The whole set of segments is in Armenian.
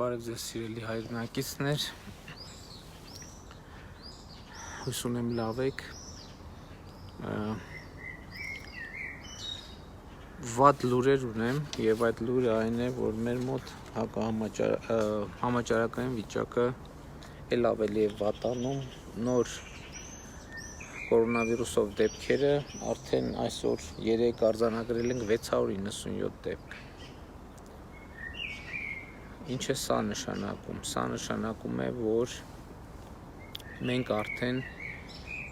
Բարև ձեզ սիրելի հայրենակիցներ, հույս ունեմ լավ եք, վատ լուրեր ունեմ և այդ լուրը այն է, որ մեր մոտ համաճարակային վիճակը էլ ավելի է վատանում, նոր կորոնավիրուսով դեպքերը արդեն այսօր 3 արձանագրել ենք 697 դեպք։ Ինչ է սա նշանակում։ Սա նշանակում է, որ մենք արդեն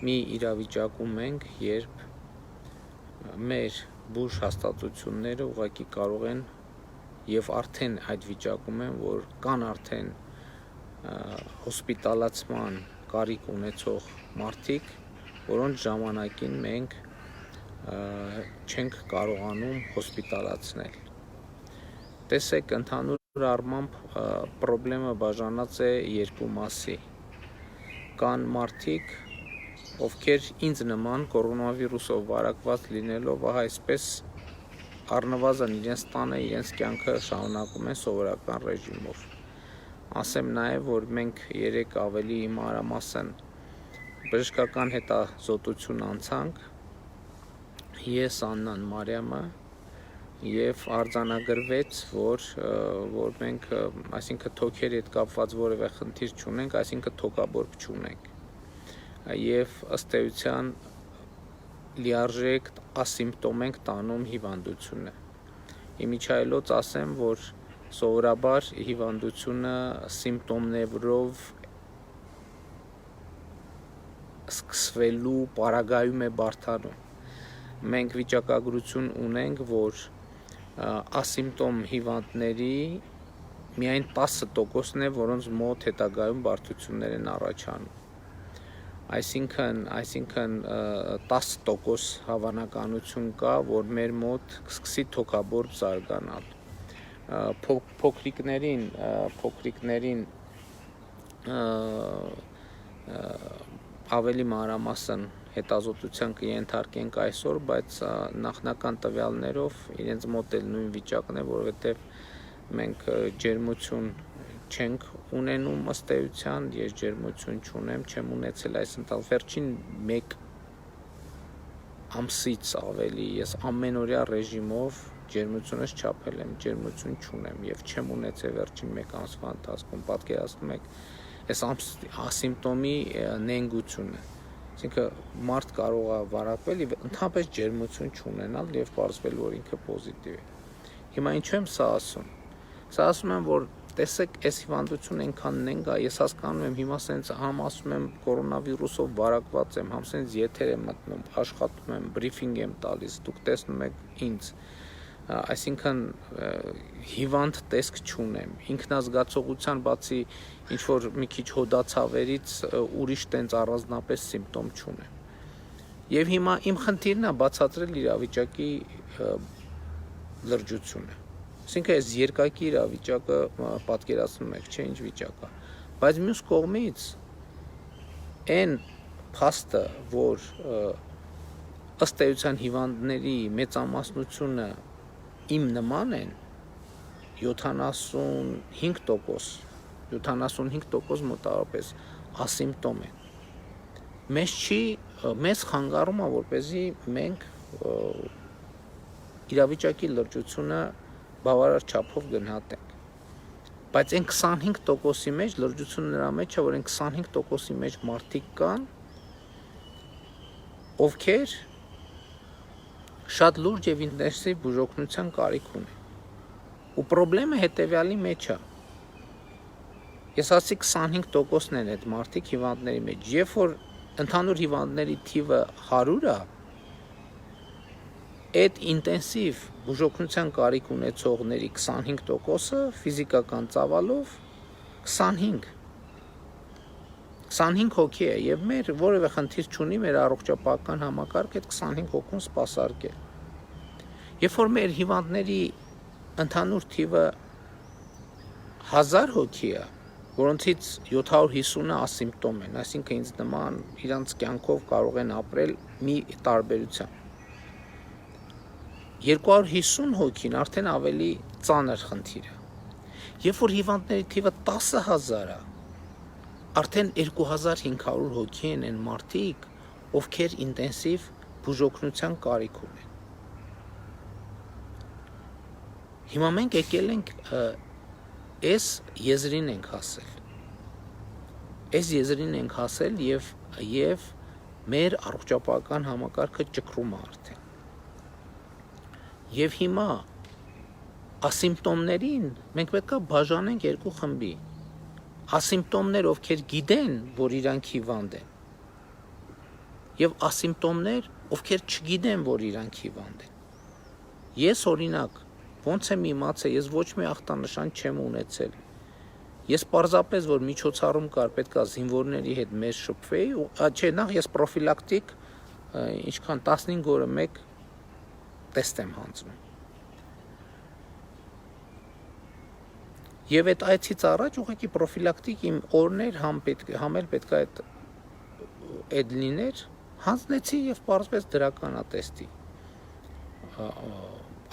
մի իրավիճակում ենք, երբ մեր բուժ հաստատությունները ուղղակի կարող են և արդեն այդ վիճակում են, որ կան արդեն հոսպիտալացման կարիք ունեցող մարդիկ, որոնց ժամանակին մենք չենք կարողանում հոսպիտալացնել։ Տեսեք, ընդհանուր առմամբ պրոբլեմը բաժանած է երկու մասի։ Կան մարդիկ, ովքեր ինձ նման կորոնավիրուսով վարակված լինելով այսպես առնվազն իրենց տանը իրենց կյանքը շարունակում են սովորական ռեժիմով։ Ասեմ նաև, որ մենք 3 ավելի մանրամասն բժշկական հետազոտություն անցանք, ես, Աննան, Մարիամը, և արձանագրվեց, որ մենք, այսինքն թոքերի հետ կապված որևէ խնդիր չունենք, այսինքն թոքաբորբ չունենք, և ըստ էության լիարժեք ասիմպտոմ ենք տանում հիվանդությունը։ Իմիջիայլոց ասեմ, որ սովորաբար հիվանդությունը սիմպտոմներով սկսվելու պարագայում է բարդանում։ Մենք վիճակագրություն ունենք, որ ասիմպտոմ հիվանդների միայն 10%-ն է, որոնց մոտ հետագայում բարդություններ են առաջանում։ Այսինքն 10% հավանականություն կա, որ մեր մոտ սկսի թոքաբորբ զարգանալ։ Փոքրիկներին ավելի մանրամասն հետազոտության կենթարկենք այսօր, բայց նախնական տվյալներով իրենց մոտ էլ նույն վիճակն է, որովհետև մենք ջերմություն չենք ունենում ըստ էության, ես ջերմություն չունեմ, չեմ ունեցել այս վերջին 1 ամսից ավելի ես ամենօրյա ռեժիմով ջերմությունս չափել եմ, ջերմություն չունեմ և չեմ ունեցել վերջին 1 ամսվա ընթացքում, պատկերացնում եք այս ասիմպտոմի նենգությունը։ Այսինքն մարդ կարող է վարակվել և ընդհանրապես ջերմություն չունենալ և պարզվել, որ ինքը պոզիտիվ է։ Հիմա ինչու եմ սա ասում։ Սա ասում եմ, որ տեսեք, այս հիվանդությունը այնքան նենգ է, ես հասկանում եմ, հիմա սենց համ ասում եմ կորոնավիրուսով վարակված եմ, համ սենց եթեր եմ մտնում, աշխատում եմ, բրիֆինգ եմ տալիս, դուք տեսնում եք ինձ, այսինքն հիվանդ տեսք չունեմ, ինքնազգացողության բացի ինչ-որ մի քիչ հոդացավերից ուրիշ տենց առանձնապես սիմպտոմ չունեմ։ Եվ հիմա իմ խնդիրն է բացատրել իրավիճակի լրջությունը։ Այսինքն այս երկակի իրավիճակը պատկերացնում եք, չէ, ինչ վիճակ է։ Բայց մյուս կողմից այն փաստը, որ ըստ էության հիվանդների մեծամասնությունը իմ նման են, 75% մոտավորապես ասիմպտոմ են։ Մեզ խանգարում է, որպեսզի մենք իրավիճակի լրջությունը բավարար չափով գնահատենք։ Բայց այն 25%-ի մեջ լրջությունը նրա մեջ է, որ այն 25%-ի մեջ մարդիկ կան, ովքեր շատ լուրջ և ինտենսիվ բուժօգնության կարիք ունեն։ Ու պրոբլեմը հետևյալի մեջ է։ Ես ասացի 25%-ն են այդ մարդիկ հիվանդների մեջ, երբ որ ընդհանուր հիվանդների թիվը 100 է, այդ ինտենսիվ բուժօգնության կարիք ունեցողների 25%-ը ֆիզիկական ծավալով 25 հոգի է, և մեր որևէ խնդիր չունի մեր առողջապահական համակարգը այդ 25 հոգուն սպասարկել։ Երբ որ մեր հիվանդների ընդհանուր թիվը 1000 հոգի է, որոնցից 750-ը ասիմպտոմ են, այսինքն ինձ նման իրանց կյանքով կարող են ապրել մի տարբերությամբ։ 250 հոգին արդեն ավելի ծանր խնդիր է։ Երբ որ հիվանդների թիվը 10,000 է, արդեն 2500 հոգի են այն մարդիկ, ովքեր ինտենսիվ բուժօգնության կարիք ունեն։ Հիմա մենք եկել ենք այս եզրին ենք հասել։ Այս եզրին ենք հասել եւ մեր առողջապահական համակարգը ճկռում է արդեն։ Եվ հիմա ասիմպտոմներին մենք պետք է բաժանենք երկու խմբի։ Ասիմպտոմներ, ովքեր գիտեն, որ իրանք հիվանդ են, եւ ասիմպտոմներ, ովքեր չգիտեն, որ իրանք հիվանդ են։ Ես օրինակ ոնց եմ իմացել, ես ոչ մի ախտանշան չեմ ունեցել։ Ես պարզապես, որ միջոցառում կար, պետքա զինվորների հետ մեզ շփվեի, չէ, նախ ես պրոֆիլակտիկ ինչքան 15 օրը մեկ տեստ եմ հանձնում։ Եվ այդ այցից առաջ ուղղակի պրոֆիլակտիկ իմ օրներ համ էլ պետքա այդ լիներ, հանձնեցի եւ պարզվեց դրականատեստի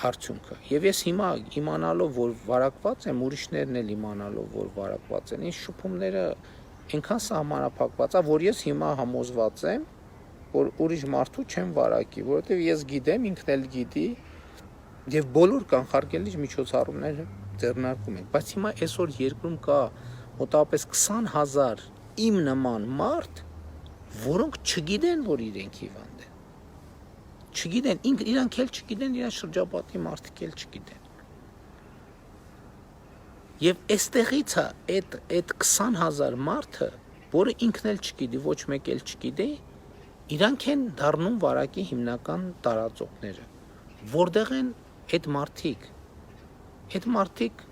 արդյունքը։ Եվ ես հիմա իմանալով, որ վարակված եմ, ուրիշներն էլ իմանալով, որ վարակված են, ինձ շփումները այնքան սահմանափակված է, որ ես հիմա համոզված եմ, որ ուրիշ մարդու չեմ վարակի, որովհետև ես գիտեմ, ինքն էլ գիտի, եւ բոլոր կանխարգելիչ միջոցառումները ձեռնարկում ենք։ Բայց հիմա այսօր երկրում կա մոտավորապես 20,000 իմ նման մարդ, որոնք չգիտեն, որ իրենք հիվանդ են։ Չգիտեն, իրանք էլ չգիտեն, իրենց շրջապատի մարդիկ էլ չգիտեն։ Եվ այստեղից է այդ 20,000 մարդը, որը ինքն էլ չգիտի, ոչ մեկ էլ չգիտի, իրանք են դառնում վարակի հիմնական տարածողները։ Որտեղ են այդ մարդիկ։ Այդ մարդիկ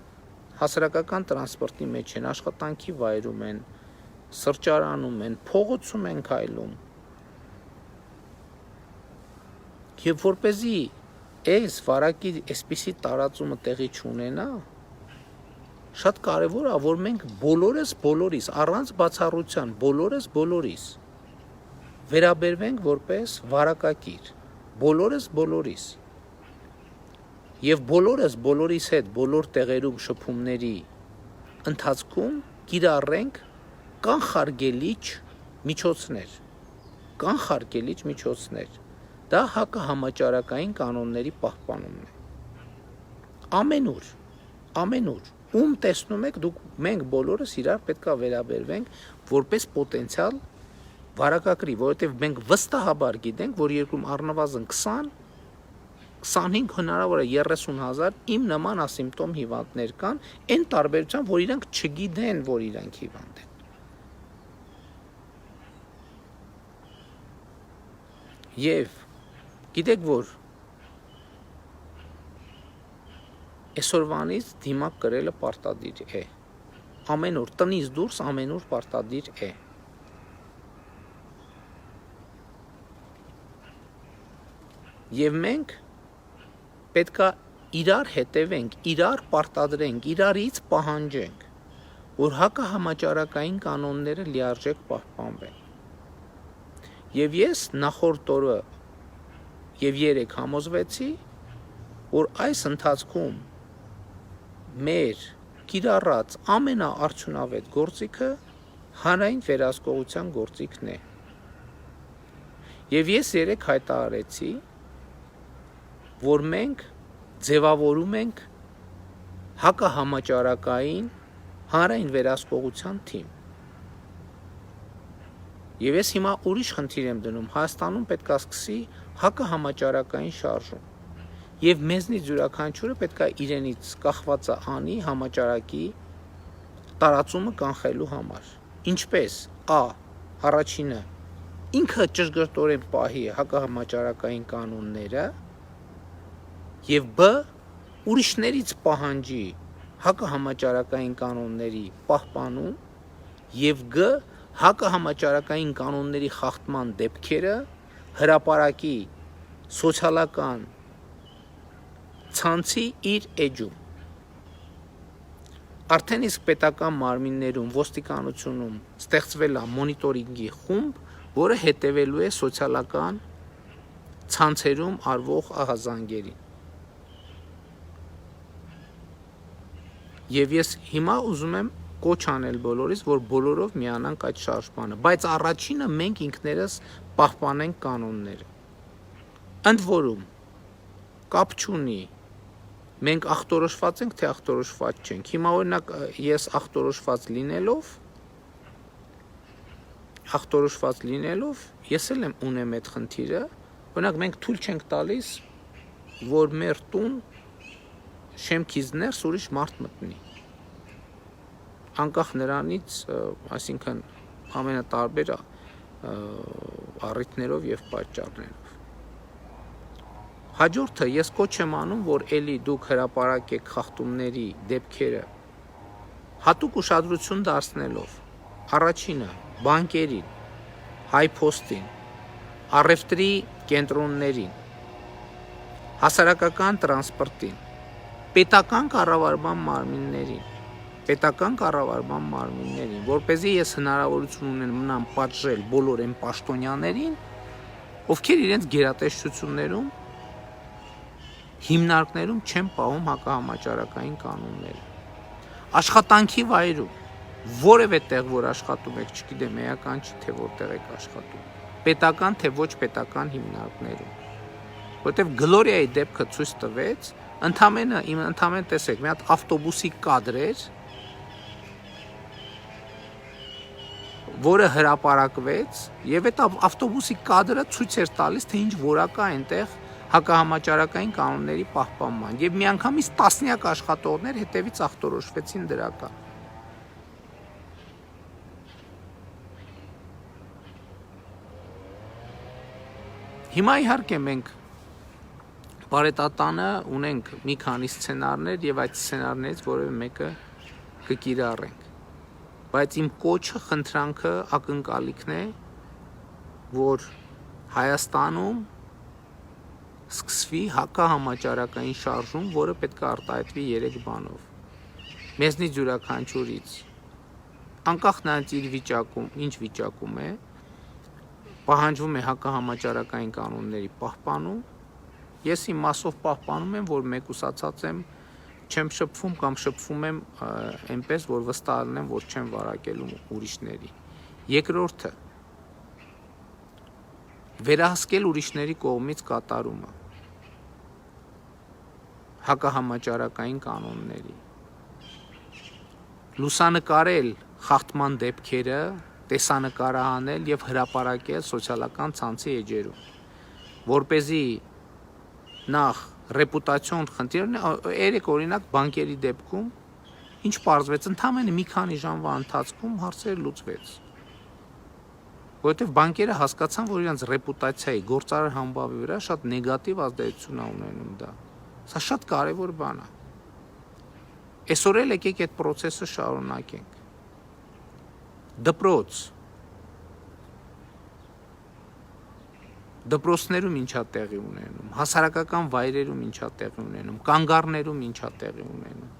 հասարակական տրանսպորտի մեջ են, աշխատանքի վայրում են, սրճարանում են, փողոցում են քայլում։ Եվ որպեսզի այս վարակի այսպիսի տարածումը տեղի չունենա, շատ կարևոր է, որ մենք բոլորիս, առանց բացառության, բոլորիս վերաբերվենք որպես վարակակիր, բոլորիս։ Եվ բոլորիս հետ բոլոր տեղերում շփումների ընթացքում կիրառենք կանխարգելիչ միջոցներ։ Դա հակահամաճարակային կանոնների պահպանումն է։ Ամենուր, ում տեսնում եք, մենք բոլորս իրար պետք է վերաբերվենք որպես պոտենցիալ վարակակրի, որովհետև մենք վստահաբար գիտենք, որ երկրում առնվազն 20-25 հնարավոր է 30,000 իմ նման ասիմպտոմ հիվանդներ կան, այն տարբերությամբ, որ իրանք չգիտեն, որ իրանք հիվանդ են։ Եվ գիտեք, որ այսօրվանից դիմակ կրելը պարտադիր է։ Ամեն օր, տնից դուրս ամեն օր պարտադիր է։ Եվ մենք պետքա իրար հետևենք, իրար պարտադրենք, իրարից պահանջենք, որ հակահամաճարակային կանոնները լիարժեք պահպանվեն։ Եվ ես նախորդ օրը եւ երեք համոզվեցի, որ այս ընթացքում մեր կիրառած ամենաարդյունավետ գործիքը հանրային վերահսկողության գործիքն է։ Եվ ես երեք հայտարարեցի, որ մենք ձևավորում ենք հակահամաճարակային հանրային վերահսկողության թիմ։ Եվ ես հիմա ուրիշ խնդիր եմ դնում, Հայաստանում պետք է սկսի հակահամաճարակային շարժում։ Եվ մեզնից յուրաքանչյուրը պետք է իրենից կախվածը անի համաճարակի տարածումը կանխելու համար։ Ինչպես առաջինը ինքը ճշգրտորեն պահի հակահամաճարակային կանոնները, եւ ուրիշներից պահանջի հակահամաճարակային կանոնների պահպանում, եւ հակահամաճարակային կանոնների խախտման դեպքերը հրապարակի սոցիալական ցանցի իր էջում։ Արդեն իսկ պետական մարմիններում, ոստիկանությունում ստեղծվել է մոնիտորինգի խումբ, որը հետևելու է սոցիալական ցանցերում արվող ահազանգերին։ Եվ ես հիմա ուզում եմ կոչ անել բոլորիս, որ բոլորով միանանք այդ շարժմանը, բայց առաջինը մենք ինքներս պահպանենք կանոնները։ Ընդ որում կապ չունի մենք ախտորոշված ենք, թե ախտորոշված չենք։ Հիմա օրինակ ես ախտորոշված լինելով ես էլ ունեմ այդ խնդիրը, օրինակ մենք թույլ չենք տալիս, որ մեր տուն շեմքից ներս ուրիշ մարդ մտնի։ Անկախ նրանից, այսինքն ամենատարբեր առիթներով եւ պատճառներով։ Հաջորդը ես կոչ եմ անում, որ էլի դուք հրապարակեք խախտումների դեպքերը հատուկ ուշադրություն դարձնելով առաջինը բանկերին, հայփոստին, առևտրի կենտրոններին, հասարակական տրանսպորտին, պետական կառավարման մարմիններին, որպեսզի ես հնարավորություն ունենամ պատժել բոլոր այն պաշտոնյաներին, ովքեր իրենց գերատեսչություններում հիմնարկներում չեն պահում հակահամաճարակային կանոնները։ Աշխատանքի վայրում որևէ տեղ, որ աշխատում եք, չգիտեմ, էական չի, թե որտեղ եք աշխատում, պետական թե ոչ պետական հիմնարկներում, որտեղ Գլորիայի դեպքը ցույց տվեց, ընդամենը տեսեք, մի հատ ավտոբուսի կադր էր, որը հրապարակվեց, եւ այդ ավտոբուսի կադրը ցույց էր տալիս, թե ինչ որակ է այնտեղ հակահամաճարակային կանոնների պահպանման, եւ միանգամից տասնյակ աշխատողներ հետևից ախտորոշվեցին դրական։ Հիմա իհարկե մենք բարետատանը ունենք մի քանի սցենարներ եւ այդ սցենարներից որևէ մեկը կկիրառենք, բայց իմ կոչը, խնդրանքը, ակնկալիքն է, որ Հայաստանում սկսվի հակահամաճարակային շարժում, որը պետք է արտահայտվի 3 բանով։ Մեզնից յուրաքանչյուրից, անկախ նրանից իր վիճակում, ինչ վիճակում է, պահանջվում է հակահամաճարակային կանոնների պահպանում։ Ես իմ մասով պահպանում եմ, որ մեկուսացած եմ, չեմ շփվում կամ շփվում եմ այնպես, որ վստահ լինեմ, որ չեմ վարակելու ուրիշների։ Երկրորդը վերահսկել ուրիշների կողմից կատարումը հակահամաճարակային կանոնների, լուսանկարել խախտման դեպքերը, տեսանկարահանել եւ հրապարակել սոցիալական ցանցի էջերում, որպեսզի նախ ռեպուտացիոն խնդիրն երեք օրինակ բանկերի դեպքում ինչ պարզվեց, ընդամենը մի քանի ժամվա ընթացքում հարցերը լուծվեց, որովհետեւ բանկերը հասկացան, որ իրենց ռեպուտացիայի գործարար համբավի վրա շատ նեգատիվ ազդեցություն է ունենում դա։ Սա շատ կարևոր բան է։ Այսօր էլ եկեք այդ process-ը շարունակենք։ Դպրոցներում ինչա տեղի ունենում, հասարակական վայրերում ինչա տեղի ունենում, կանգառներում ինչա տեղի ունենում։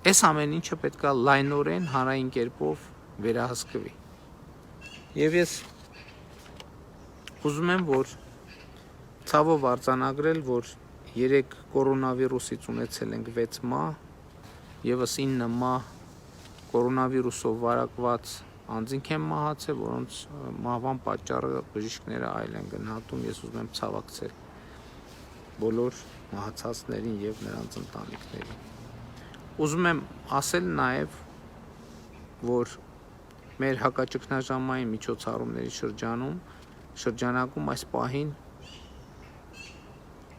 Այս ամեն ինչը պետք է լայնորեն հանրային կերպով վերահսկվի։ Եվ ես ուզում եմ, որ ցավով արձանագրել, որ 3 կորոնավիրուսից ունեցել ենք 6 մահ, եւս 9 մահ կորոնավիրուսով վարակված անձինք են մահացել, որոնց մահվան պատճառը բժիշկները այլ են գնահատում։ Ես ուզում եմ ցավակցել բոլոր մահացածներին եւ նրանց ընտանիքներին։ Ուզում եմ ասել նաեւ, որ մեր հակաճգնաժամային միջոցառումների շրջանակում այս պահին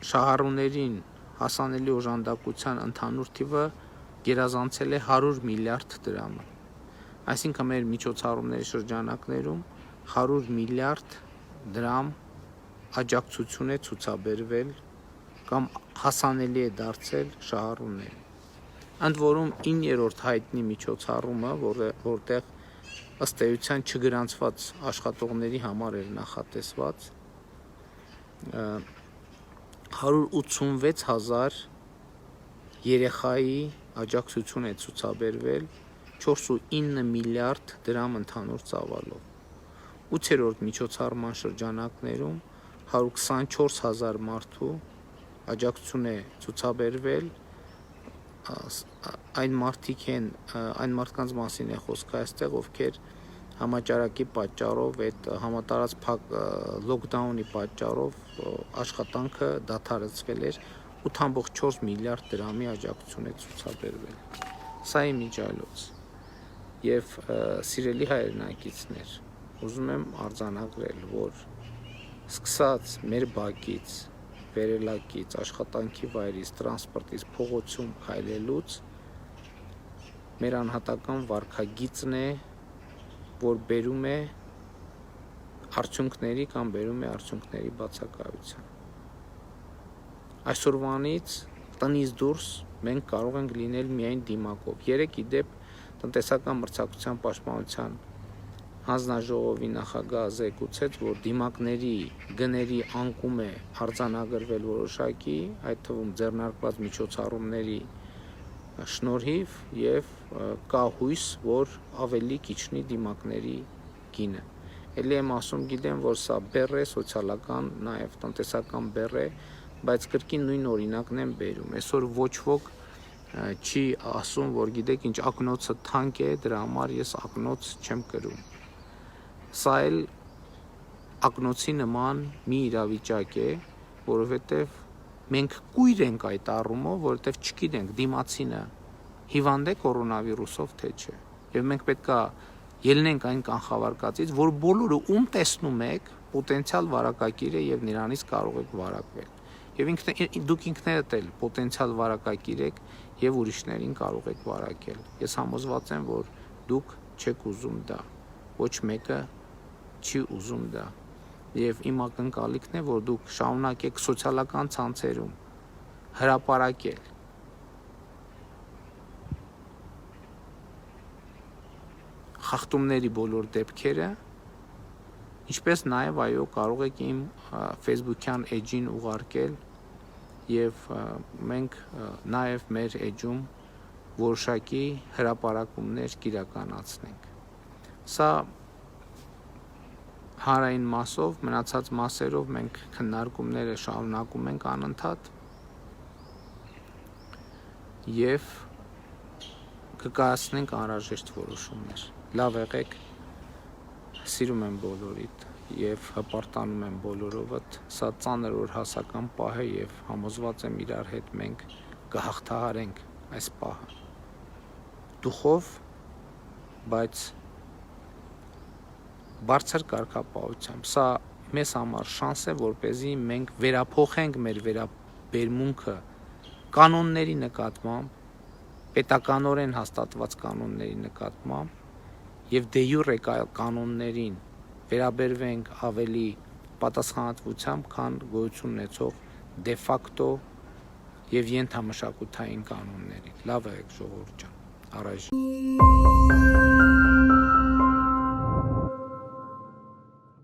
շահառուներին հասանելի օժանդակության ընդհանուր թիվը գերազանցել է 100 միլիարդ դրամը։ Այսինքն մեր միջոցառումների շրջանակներում 100 միլիարդ դրամ աջակցություն է ցուցաբերվել կամ հասանելի է դարձել շահառուներին։ Ընդ որում 9-րդ հայտնի միջոցառումը, որտեղ ըստ էության չգրանցված աշխատողների համար էր նախատեսված, 186,000 երեխայի աջակցություն է ցուցաբերվել 4.9 միլիարդ դրամ ընդհանուր ծավալով։ 8-րդ միջոցառման շրջանակներում 124,000 մարդու աջակցություն է ցուցաբերվել այն մարդիկ են, այն մարդկանց մասին է խոսքը այստեղ, ովքեր համաճարակի պատճառով, այդ համատարած փակ լոկդաունի պատճառով աշխատանքը դադարեցվել էր 8.4 միլիարդ դրամի աջակցություն է ցուցաբերվել։ Սա է միջայլոց։ Եվ սիրելի հայրենակիցներ, ուզում եմ արձանագրել, որ սկսած մեր բակից, վերելակից, աշխատանքի վայրից, տրանսպորտից, փողոցում քայլելուց մեր անհատական վարքագիծն է, որ բերում է արդյունքների կամ բերում է արդյունքների բացակայության։ Այսօրվանից տնից դուրս մենք կարող ենք լինել միայն դիմակով։ Երեք ի դեպ տնտեսական մրցակցության պաշտպանության հանձնաժողովի նախագահը զեկուցեց, որ դիմակների գների անկում է արձանագրվել որոշակի, այդ թվում ձեռնարկված միջոցառումների շնորհիվ եւ կա հույս, որ ավելի կիչնի դիմակների գինը։ Էլի եմ ասում, գիտեմ, որ սա բեռ է, սոցիալական, նաեւ տնտեսական բեռ է, բայց կրկին նույն օրինակն եմ բերում։ Այսօր ոչ ոք չի ասում, որ գիտեք ինչ ակնոցը թանկ է, դրա համար ես ակնոց չեմ կրում։ Սա էլ ակնոցի նման մի իրավիճակ է, որովհետև մենք կույր ենք այդ առումով, որովհետև չգիտենք դիմացինը հիվանդ է կորոնավիրուսով թե չէ։ Եվ մենք պետքա ելնենք այն կանխավարկածից, որ բոլորը ում տեսնում եք պոտենցիալ վարակակիր է եւ նրանից կարող եք վարակվել։ Եվ դուք ինքներդ էլ պոտենցիալ վարակակիր եք եւ ուրիշներին կարող եք վարակել։ Ես համոզված եմ, որ դուք չեք ուզում դա։ Ոչ մեկը չի ուզում դա։ Եվ իմ ակնկալիքն է, որ դուք շարունակեք սոցիալական ցանցերում հրապարակել խախտումների բոլոր դեպքերը, ինչպես նաև այո կարող եք իմ Facebook-յան էջին ուղարկել եւ մենք նաև մեր էջում որոշակի հրապարակումներ կիրականացնենք։ Սա հանրային մասով, մնացած մասերով մենք քննարկումները շարունակում ենք անընդհատ եւ կկայացնենք անհրաժեշտ որոշումներ։ Լավ եղեք, սիրում եմ բոլորիդ եւ հպարտանում եմ բոլորովդ, սա ծանր օրհասական պահ է եւ համոզված եմ իրար հետ մենք կհաղթահարենք այս պահը։ Դուխով, բայց բարձր կարգապահությամբ։ Սա մեզ համար շանս է, որպեսզի մենք վերափոխենք մեր վերաբերմունքը կանոնների նկատմամբ, պետականորեն հաստատված կանոնների նկատմամբ եւ դե յուրե կանոններին վերաբերվենք ավելի պատասխանատվությամբ, քան գոյություն ունեցող դե ֆակտո եւ ենթամշակութային կանոններին։ Լավ եղեք ժողովուրդ ջան, առայժմ